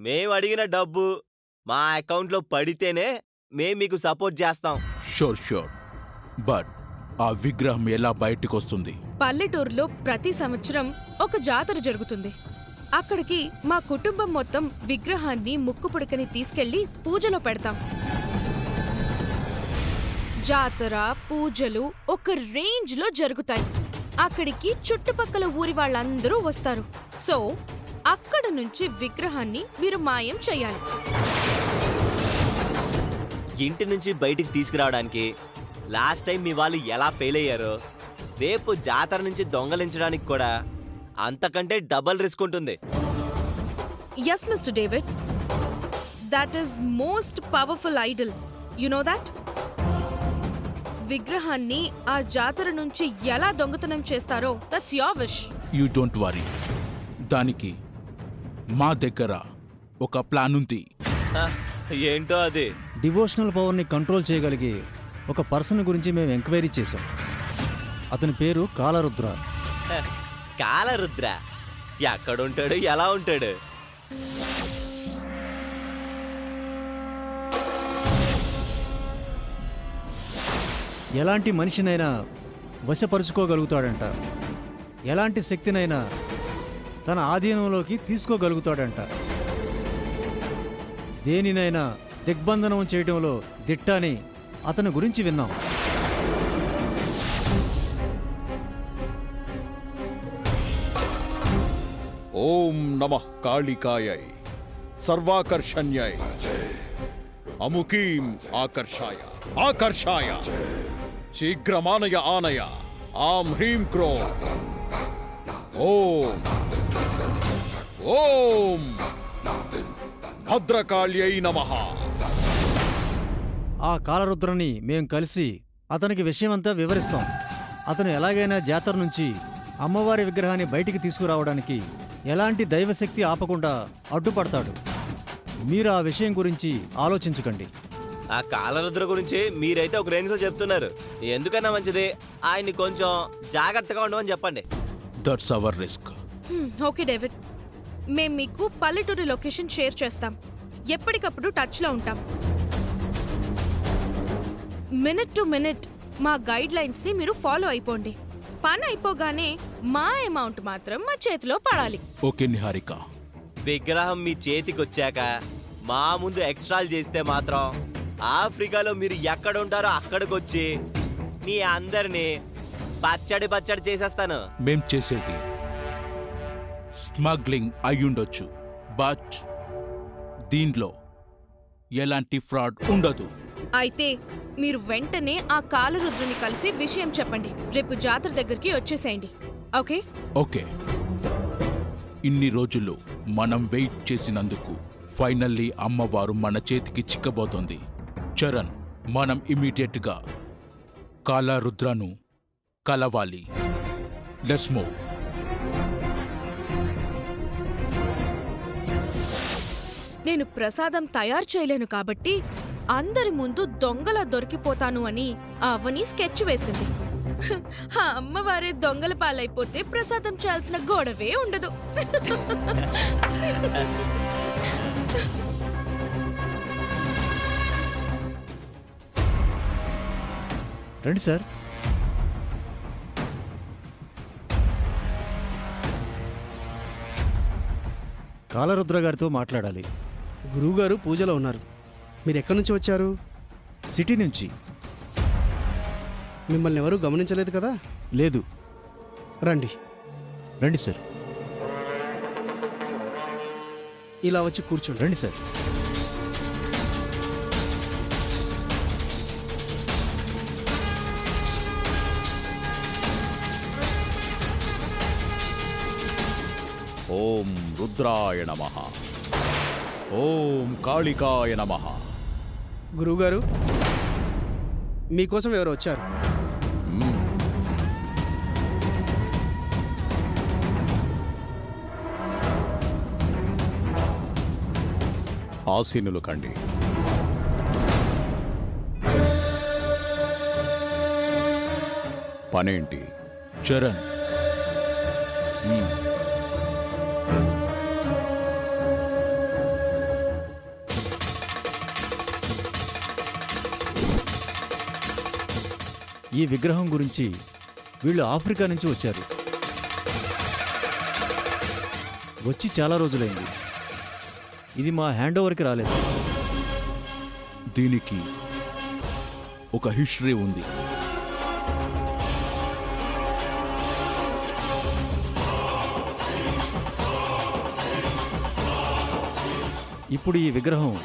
మేము అడిగిన డబ్బు మా అకౌంట్లో పడితేనే మేం మీకు సపోర్ట్ చేస్తాం. షూర్. బట్ ఆ విగ్రహం ఎలా బయటికొస్తుంది? పల్లెటూరులో ప్రతి సంవత్సరం ఒక జాతర జరుగుతుంది. అక్కడికి మా కుటుంబం మొత్తం విగ్రహాన్ని ముక్కుపుడకని తీసుకెళ్లి పూజలో పెడతాం. జాతర పూజలు ఒక రేంజ్లో జరుగుతాయి. అక్కడికి చుట్టుపక్కల ఊరి వాళ్ళందరూ వస్తారు. సో అక్కడ నుంచి విగ్రహాన్ని మీరు మాయం చెయ్యాలి. ఇంటి నుంచి బయటికి తీసుకురావడానికి లాస్ట్ టైం మీ వాళ్ళు ఎలా ఫెయిల్ అయ్యారో రేపు జాతర నుంచి దొంగలించడానికి కూడా అంతకంటే డబల్ రిస్క్ ఉంటుంది. Yes mister David, that is most powerful idol. You know that? విగ్రహాన్ని ఆ జాతర నుంచి ఎలా దొంగతనం చేస్తారో that's your wish. You don't worry. దానికి మా దగ్గర ఒక ప్లాన్ ఉంది. హ, ఏంటో అది? డివోషనల్ పవర్ని కంట్రోల్ చేయగలిగే ఒక పర్సన్ గురించి మేము ఎంక్వైరీ చేశాం. అతని పేరు కాలరుద్ర. హ, కాలరుద్ర ఎక్కడుంటాడు, ఎలా ఉంటాడు? ఎలాంటి మనిషినైనా వశపరుచుకోగలుగుతాడంట. ఎలాంటి శక్తినైనా తన ఆధీనంలోకి తీసుకోగలుగుతాడంట. దేనినైనా దిగ్బంధనం చేయడంలో దిట్ట అని అతని గురించి విన్నాం. ఓం నమః కాళికాయై సర్వాకర్షణ్యై అముకీం ఆకర్షాయ ఆకర్షాయ శీఘ్రమానయ ఆనయ ఆం హ్రీం క్రో ఓం ఓం భద్రకాళ్యై నమః. ఆ కాలరుద్రని మేం కలిసి అతనికి విషయమంతా వివరిస్తాం. అతను ఎలాగైనా జాతర నుంచి అమ్మవారి విగ్రహాన్ని బయటికి తీసుకురావడానికి ఎలాంటి దైవశక్తి ఆపకుండా అడ్డుపడతాడు. మీరు ఆ విషయం గురించి ఆలోచించకండి. ఆ కాలరుద్ర గురించి మీరైతే ఒక రేంజ్లో చెప్తున్నారు. ఎందుకన్నా మంచిది ఆయన్ని కొంచెం జాగ్రత్తగా ఉండమని చెప్పండి. That's our risk. Okay David, మేం మీకు పల్లెటూరి లొకేషన్ షేర్ చేస్తాం. ఎప్పటికప్పుడు టచ్లో ఉంటాం. మినిట్ టు మినిట్ మా గైడ్ లైన్స్ ని మీరు ఫాలో అయిపోండి. పని అయిపోగానే మా అమౌంట్ మాత్రం మా చేతిలో పడాలి. ఓకే నిహారిక. విగ్రహం మీ చేతికి వచ్చాక మా ముందు ఎక్స్ట్రాలు చేస్తే మాత్రం ఆఫ్రికాలో మీరు ఎక్కడ ఉంటారో అక్కడికి వచ్చి మీ అందరినీ పచ్చడి చేసేస్తాను. మేం చేసేది స్మగ్లింగ్ అయ్యుండొచ్చు, బట్ దీంట్లో ఎలాంటి ఫ్రాడ్ ఉండదు. అయితే మీరు వెంటనే ఆ కాలరుద్రుని కలిసి విషయం చెప్పండి. రేపు జాతర దగ్గరికి వచ్చేసేయండి. ఓకే? ఓకే. ఇన్ని రోజులు మనం వెయిట్ చేసినందుకు ఫైనల్లీ అమ్మవారు మన చేతికి చిక్కబోతోంది. చరణ్, మనం ఇమీడియట్గా కాలరుద్రను కలవాలి. Let's move. నేను ప్రసాదం తయారు చేయలేను కాబట్టి అందరి ముందు దొంగలా దొరికిపోతాను అని అవని స్కెచ్ వేసింది. ఆ అమ్మవారే దొంగల పాలైపోతే ప్రసాదం చేయాల్సిన గొడవే ఉండదు. రండి సార్. కాలరుద్ర గారితో మాట్లాడాలి. గురువుగారు పూజలో ఉన్నారు. మీరు ఎక్కడి నుంచి వచ్చారు? సిటీ నుంచి. మిమ్మల్ని ఎవరూ గమనించలేదు కదా? లేదు. రండి. రండి సార్. ఇలా వచ్చి కూర్చోండి. రండి సార్. ఓం రుద్రాయ నమః. ఓం కాళికాయ నమః. గురువుగారు, మీకోసం ఎవరు వచ్చారు? ఆసీనులు కండి. పనేంటి? చరణ్, ఈ విగ్రహం గురించి వీళ్ళు ఆఫ్రికా నుంచి వచ్చారు. వచ్చి చాలా రోజులైంది. ఇది మా హ్యాండ్ ఓవర్కి రాలేదు. దీనికి ఒక హిస్టరీ ఉంది. ఇప్పుడు ఈ విగ్రహం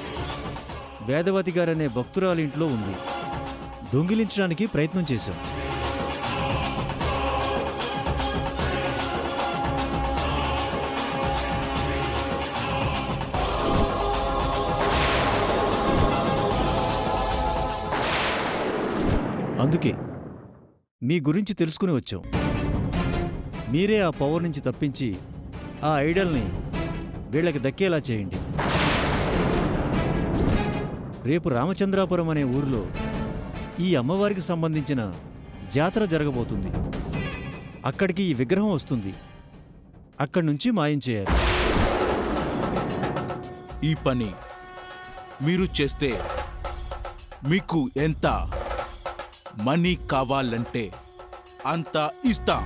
వేదవతి గారనే భక్తురాలింట్లో ఉంది. దొంగిలించడానికి ప్రయత్నం చేశాం. అందుకే మీ గురించి తెలుసుకుని వచ్చాం. మీరే ఆ పవర్ నుంచి తప్పించి ఆ ఐడల్ని వీళ్ళకి దక్కేలా చేయండి. రేపు రామచంద్రాపురం అనే ఊరిలో ఈ అమ్మవారికి సంబంధించిన జాతర జరగబోతుంది. అక్కడికి ఈ విగ్రహం వస్తుంది. అక్కడి నుంచి మాయం చేయాలి. ఈ పని మీరు చేస్తే మీకు ఎంత మనీ కావాలంటే అంత ఇస్తాం.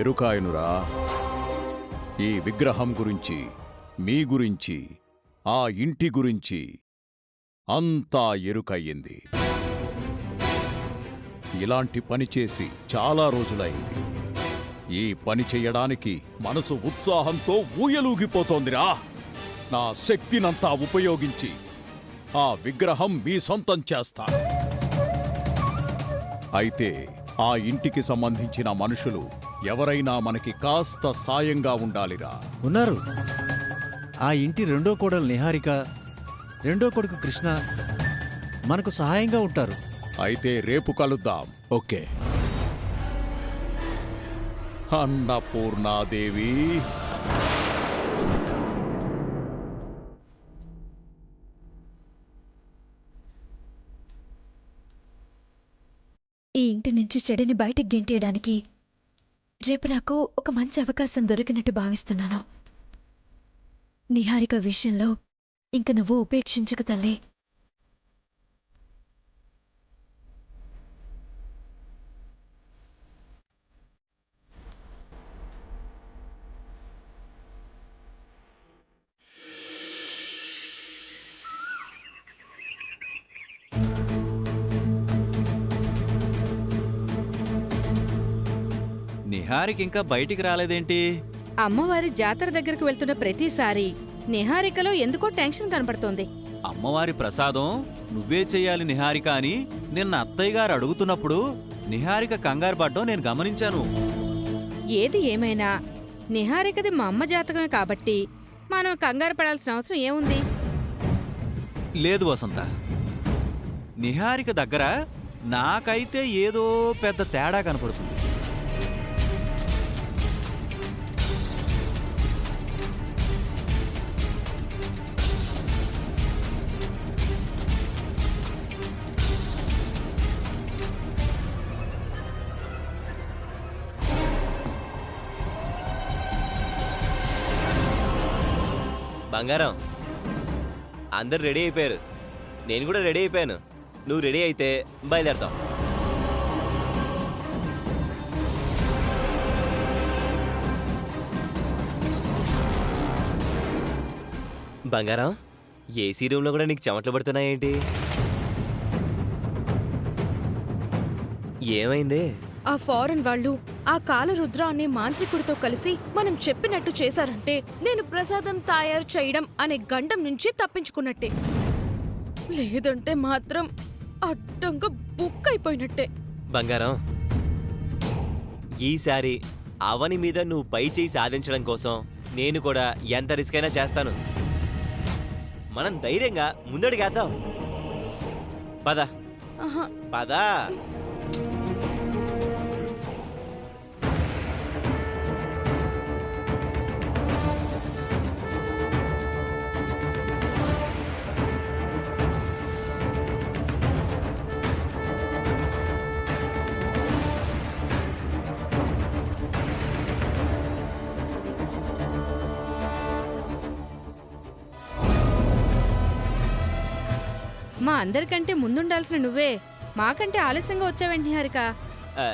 ఎరుకాయనురా, ఈ విగ్రహం గురించి, మీ గురించి, ఆ ఇంటి గురించి అంతా ఎరుకయ్యింది. ఇలాంటి పని చేసి చాలా రోజులైంది. ఈ పని చెయ్యడానికి మనసు ఉత్సాహంతో ఊయలూగిపోతోందిరా. నా శక్తినంతా ఉపయోగించి ఆ విగ్రహం మీ సొంతం చేస్తా. అయితే ఆ ఇంటికి సంబంధించిన మనుషులు ఎవరైనా మనకి కాస్త సాయంగా ఉండాలిరా. ఉన్నారు. ఆ ఇంటి రెండో కోడలు నిహారిక, రెండో కొడుకు కృష్ణ మనకు సహాయంగా ఉంటారు. అయితే రేపు కలుద్దాం. ఓకే. అన్నపూర్ణాదేవి. ఈ ఇంటి నుంచి చెడుని బయటికి గెంటేయడానికి రేపు నాకు ఒక మంచి అవకాశం దొరికినట్టు భావిస్తున్నాను. నిహారిక విషయంలో ఇంక నువ్వు ఉపేక్షించక తల్లి. నిహారిక ఇంకా బయటికి రాలేదేంటి? అమ్మవారి జాతర దగ్గరకు వెళ్తున్న ప్రతిసారి నిహారికలో ఎందుకో టెన్షన్ కనపడుతోంది. అమ్మవారి ప్రసాదం నువ్వే చెయ్యాలి నిహారిక అని నిన్న అత్తయ్య గారు అడుగుతున్నప్పుడు నిహారిక కంగారు పడ్డం నేను గమనించాను. ఏది ఏమైనా నిహారికది మా అమ్మ జాతకమే కాబట్టి మనం కంగారు పడాల్సిన అవసరం ఏముంది? లేదు వసంత, నిహారిక దగ్గర నాకైతే ఏదో పెద్ద తేడా కనపడుతుంది. బంగారం, అందరు రెడీ అయిపోయారు. నేను కూడా రెడీ అయిపోయాను. నువ్వు రెడీ అయితే బయలుదేరతావు. బంగారం, ఏసీ రూమ్లో కూడా నీకు చెమటలు పడుతున్నాయేంటి? ఏమైంది? ఆ ఫారెన్ వాళ్ళు ఆ కాలరుద్ర అనే మాంత్రికుడితో కలిసి మనం చెప్పినట్టు చేశారంటే నేను ప్రసాదం తయారు చేయడం అనే గండం నుంచి తప్పించుకున్నట్టే. లేదంటే మాత్రం అడ్డంగా బుక్ అయిపోయినట్టే. బంగారం, ఈసారి అవని మీద నువ్వు పై చేయి సాధించడం కోసం నేను కూడా ఎంత రిస్క్ అయినా చేస్తాను. మనం ధైర్యంగా ముందడిగేద్దాం. పద పద. మా అందరికంటే ముందుండాల్సిన నువ్వే మాకంటే ఆలస్యంగా వచ్చావేంటి నిహారిక? ఆ,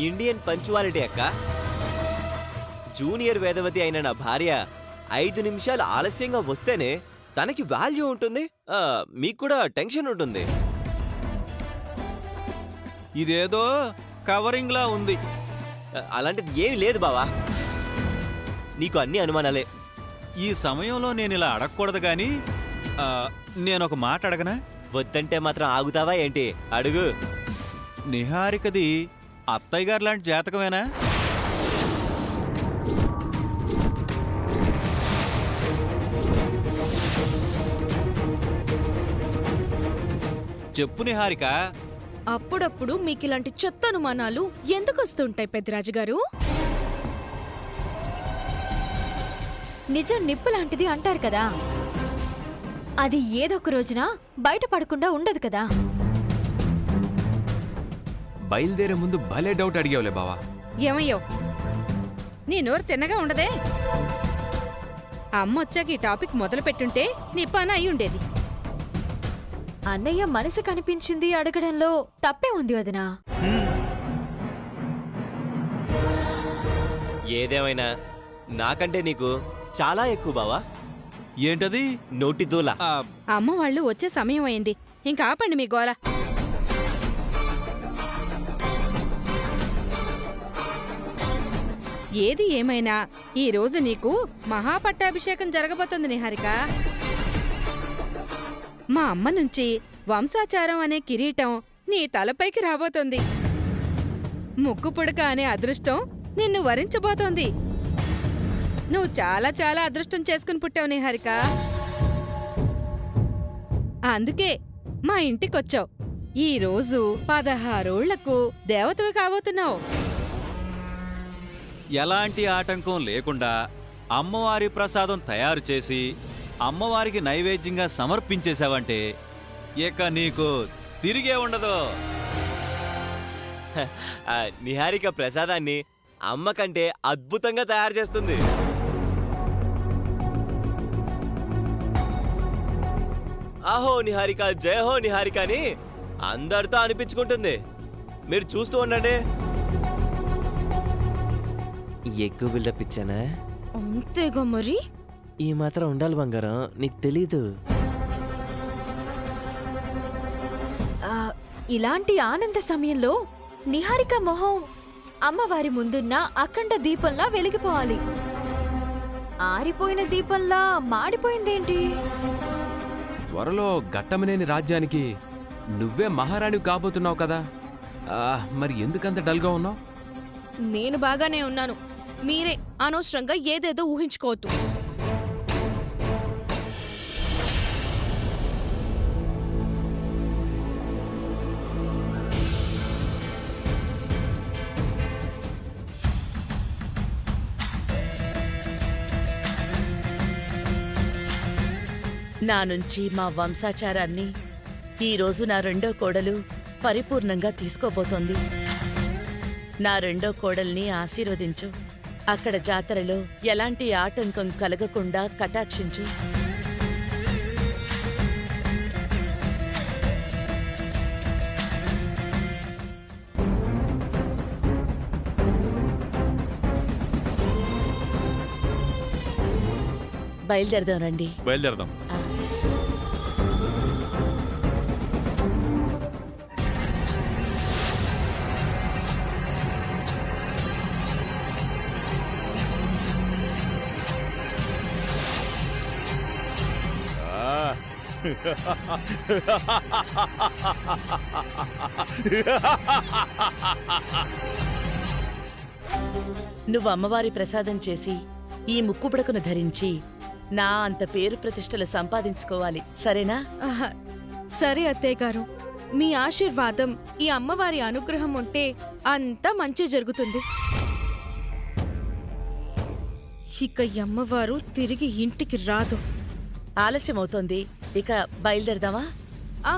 ఇండియన్ పంచువాలిటీ అక్క. జూనియర్ వేదవతి అయిన నా భార్య 5 నిమిషాలు ఆలస్యంగా వస్తేనే తనకి వాల్యూ ఉంటుంది, మీకు కూడా టెన్షన్ ఉంటుంది. ఇదేదో కవరింగ్లా ఉంది. అలాంటిది ఏమీ లేదు బావా, నీకు అన్ని అనుమానాలే. ఈ సమయంలో నేను ఇలా అడగకూడదు కానీ నేనొక మాట అడగనా? వద్దంటే మాత్రం ఆగుతావా ఏంటి? అడుగు. నిహారికది అత్తయ్య గారు లాంటి జాతకమేనా? చెప్పు నిహారిక. అప్పుడప్పుడు మీకిలాంటి చెత్త అనుమానాలు ఎందుకు వస్తుంటాయి పెద్దిరాజు గారు? నిజం నిప్పు లాంటిది అంటారు కదా, అది ఏదొక రోజున బయటపడకుండా ఉండదు కదా. బయలుదేరే ముందు భలే డౌట్ అడిగావులే బావా. ఏమయ్యో, నీ నోరు తిన్నగా ఉండదే. అమ్మ వచ్చాక ఈ టాపిక్ మొదలు పెట్టుంటే నీ పని అయి ఉండేది. అన్నయ్య మనసు కనిపించింది అడగడంలో తప్పే ఉంది వదినా. ఏదేమైనా నాకంటే నీకు చాలా ఎక్కువ బావా. ఏంటది? నోటి దూల. అమ్మ వాళ్ళు వచ్చే సమయం అయింది, ఇంకా ఆపండి మీ గోల. ఏది ఏమైనా ఈ రోజు నీకు మహాపట్టాభిషేకం జరగబోతోంది నిహారిక. మా అమ్మ నుంచి వంశాచారం అనే కిరీటం నీ తలపైకి రాబోతోంది. ముక్కు పుడక అనే అదృష్టం నిన్ను వరించబోతోంది. నువ్వు చాలా చాలా అదృష్టం చేసుకుని పుట్టావు నిహారిక. అందుకే మా ఇంటికొచ్చావు. ఈ రోజు 16 ఏళ్లకు దేవతవి కాబోతున్నావు. ఎలాంటి ఆటంకం లేకుండా అమ్మవారి ప్రసాదం తయారు చేసి అమ్మవారికి నైవేద్యంగా సమర్పించేశావంటే ఇక నీకు తిరిగే ఉండదు. నిహారిక ప్రసాదాన్ని అమ్మ కంటే అద్భుతంగా తయారు చేస్తుంది. ఆహో నిహారిక, జయ హో నిహారిక అని అందరితో అనిపించుకుంటుంది. మీరు చూస్తూ ఉండండి. ఎక్కువ బిల్డప్ ఇచ్చానా? అంతేగా మరి. ఈ మాత్రం ఉండాలి బంగారం, నీకు తెలీదు. ఇలాంటి ఆనంద సమయంలో నిహారిక మొహం అమ్మవారి ముందున్న అఖండ దీపంలా వెలిగిపోవాలి. ఆరిపోయిన దీపంలా మాడిపోయిందేంటి? త్వరలో ఘట్టమనేని రాజ్యానికి నువ్వే మహారాణి కాబోతున్నావు కదా, మరి ఎందుకంత డల్గా ఉన్నావు? నేను బాగానే ఉన్నాను, మీరే అనవసరంగా ఏదేదో ఊహించుకోవద్దు. నా నుంచి మా వంశాచారాన్ని ఈరోజు నా రెండో కోడలు పరిపూర్ణంగా తీసుకోబోతోంది. నా రెండో కోడల్ని ఆశీర్వదించు. అక్కడ జాతరలో ఎలాంటి ఆటంకం కలగకుండా కటాక్షించు. బయలుదేరదాం రండి. బయలుదేరదాం. నువ్వు అమ్మవారి ప్రసాదం చేసి ఈ ముక్కుపుడకను ధరించి నా అంత పేరు ప్రతిష్టలు సంపాదించుకోవాలి, సరేనా? ఆహా, సరే అత్తయ్య గారు, మీ ఆశీర్వాదం, ఈ అమ్మవారి అనుగ్రహం ఉంటే అంతా మంచి జరుగుతుంది. ఇక ఈ అమ్మవారు తిరిగి ఇంటికి రాదు. ఆలస్యమవుతోంది, ఇక బయలుదేరదామా? ఆ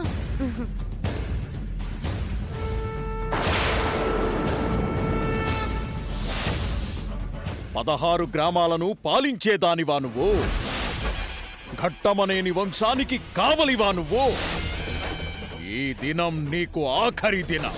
16 గ్రామాలను పాలించేదానివా నువ్వు? ఘట్టమనేని వంశానికి కావలివా నువ్వు? ఈ దినం నీకు ఆఖరి దినం.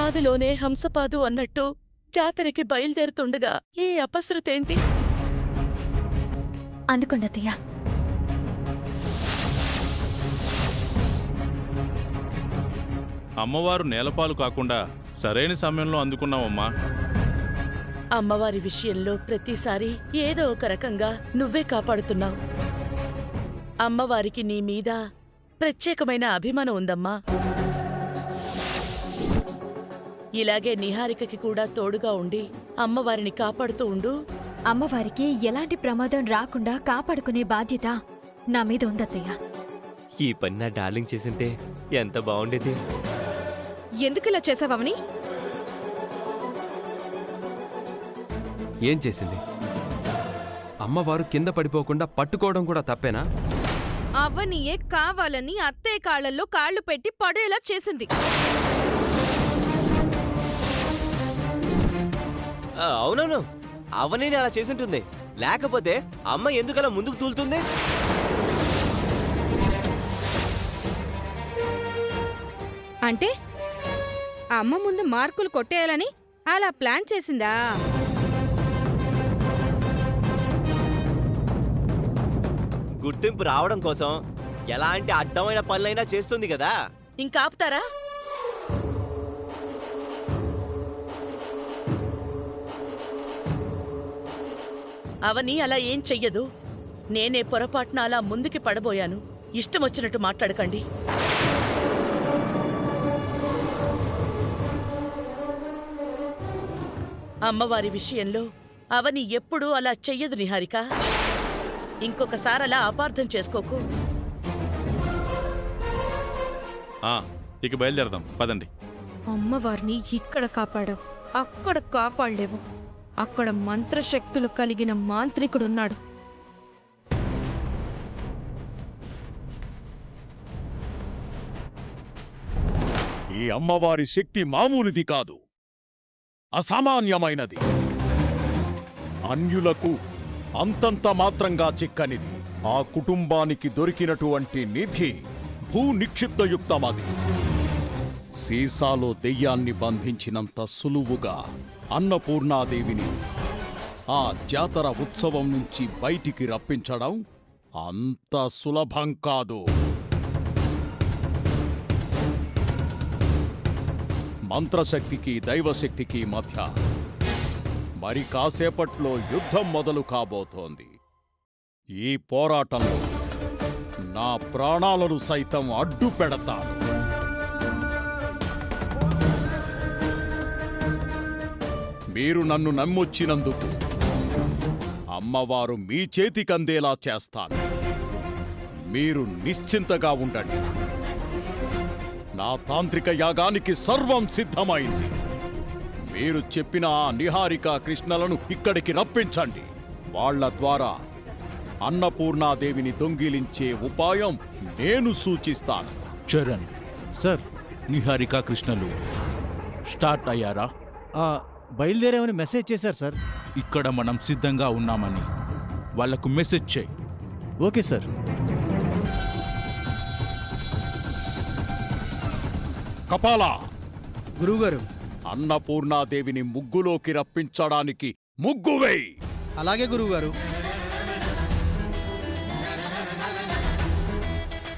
ఆదిలోనే హంసపాదు అన్నట్టు జాతరకి బయలుదేరుతుండగా ఈ అపశృతేంటి? అందుకోండి అత్తయ్య. అమ్మవారు నేలపాలు కాకుండా సరైన సమయంలో అందుకున్నావమ్మా. అమ్మవారి విషయంలో ప్రతిసారి ఏదో ఒక రకంగా నువ్వే కాపాడుతున్నావు. అమ్మవారికి నీ మీద ప్రత్యేకమైన అభిమానం ఉందమ్మా. ఇలాగే నిహారికకి కూడా తోడుగా ఉండి అమ్మవారిని కాపాడుతూ ఉండు. అమ్మవారికి ఎలాంటి ప్రమాదం రాకుండా కాపాడుకునే బాధ్యత నా మీద ఉందత్తయ్య. ఈ పని నా డార్లింగ్ చేసింటే ఎంత బాగుండేది. ఎందుకు ఇలా చేసావని? ఏం చేసింది? అమ్మవారు కింద పడిపోకుండా పట్టుకోవడం కూడా తప్పేనా? అవనియే కావాలని అత్తయ్య కాళ్ళల్లో కాళ్ళు పెట్టి పడేలా చేసింది. అవునవును, అవని అలా చేసింటుంది. లేకపోతే అమ్మ ఎందుకలా ముందుకు తూలుతుంది? అంటే అమ్మ ముందు మార్కులు కొట్టేయాలని అలా ప్లాన్ చేసిందా? గుర్తింపు రావడం కోసం ఎలాంటి అడ్డమైన పనులైనా చేస్తుంది కదా. ఇంకాపుతారా? అవని అలా ఏం చెయ్యదు. నేనే పొరపాటున అలా ముందుకి పడబోయాను. ఇష్టం వచ్చినట్టు మాట్లాడకండి. అమ్మవారి విషయంలో అవని ఎప్పుడూ అలా చెయ్యదు నిహారిక. ఇంకొకసారి అలా అపార్థం చేసుకోకు. ఇక బయలుదేరదాం పదండి. అమ్మవారిని ఇక్కడ కాపాడావు, అక్కడ కాపాడలేవు. అక్కడ మంత్రశక్తులు కలిగిన మాంత్రికుడున్నాడు. ఈ అమ్మవారి శక్తి మామూలుది కాదు, అసామాన్యమైనది. అన్యులకు అంతంత మాత్రంగా చిక్కనిది. ఆ కుటుంబానికి దొరికినటువంటి నిధి భూ నిక్షిప్తయుక్తమది. సీసాలో దెయ్యాన్ని బంధించినంత సులువుగా అన్నపూర్ణాదేవిని ఆ జాతర ఉత్సవం నుంచి బయటికి రప్పించడం అంత సులభం కాదు. మంత్రశక్తికి దైవశక్తికి మధ్య మరి కాసేపట్లో యుద్ధం మొదలు కాబోతోంది. ఈ పోరాటంలో నా ప్రాణాలను సైతం అడ్డు పెడతాను. మీరు నన్ను నమ్మొచ్చినందుకు అమ్మవారు మీ చేతికందేలా చేస్తాను. మీరు నిశ్చింతగా ఉండండి. నా తాంత్రిక యాగానికి సర్వం సిద్ధమైంది. మీరు చెప్పిన ఆ నిహారిక కృష్ణలను ఇక్కడికి రప్పించండి. వాళ్ల ద్వారా అన్నపూర్ణాదేవిని దొంగిలించే ఉపాయం నేను సూచిస్తాను. చరణ్, సార్, నిహారిక కృష్ణలు స్టార్ట్ అయ్యారా? బయలుదేరామని మెసేజ్ చేశారు సార్. ఇక్కడ మనం సిద్ధంగా ఉన్నామని వాళ్లకు మెసేజ్ చేయి. Okay sir. కపాలా, గురువుగారు. అన్నపూర్ణాదేవిని ముగ్గులోకి రప్పించడానికి ముగ్గు వేయ్. అలాగే గురువుగారు.